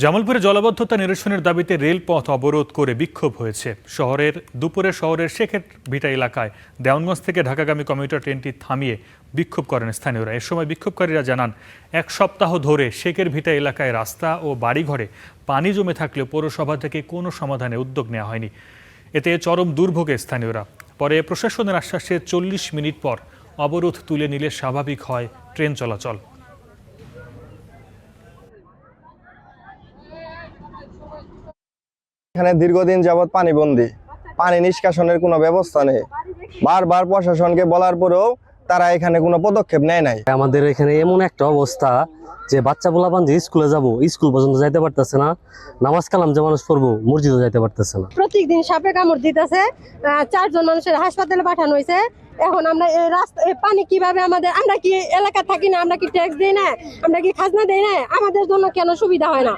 জামালপুরে জলাবদ্ধতা নিরসনের দাবিতে রেলপথ অবরোধ করে বিক্ষোভ হয়েছে। দুপুরে শহরের শেখের ভিটা এলাকায় দেওয়ানগঞ্জ থেকে ঢাকাগামী কমিউটার ট্রেনটি থামিয়ে বিক্ষোভ করেন স্থানীয়রা। এ সময় বিক্ষোভকারীরা জানান, এক সপ্তাহ ধরে শেখের ভিটা এলাকায় রাস্তা ও বাড়িঘরে পানি জমে থাকলেও পৌরসভা থেকে কোনো সমাধানে উদ্যোগ নেওয়া হয়নি। এতে চরম দুর্ভোগে স্থানীয়রা। পরে প্রশাসনের আশ্বাসে 40 মিনিট পর অবরোধ তুলে নিলে স্বাভাবিক হয় ট্রেন চলাচল। এখানে দীর্ঘদিন যাবৎ পানি নিষ্কাশনের কোনো ব্যবস্থা নেই। বারবার প্রশাসনকে বলার পরেও তারা এখানে কোনো পদক্ষেপ নেয় নাই। আমাদের এখানে এমন একটা অবস্থা যে বাচ্চা পোলাপান যে স্কুলে যাব, স্কুল পর্যন্ত যাইতে পারতেছে না। নামাজ কালাম যে মানুষ পড়বো, মসজিদও যাইতে পারতেছে না। প্রত্যেকদিন সাপে কামড় দিতেছে। 4 জন মানুষের হাসপাতালে পাঠানো হয়েছে। এখন আমরা এই রাস্তা পানি কিভাবে আমরা কি এলাকা থাকি না, আমরা কি ট্যাক্স দিই না, আমরা কি খাজনা দেই না, আমাদের জন্য কেন সুবিধা হয় না?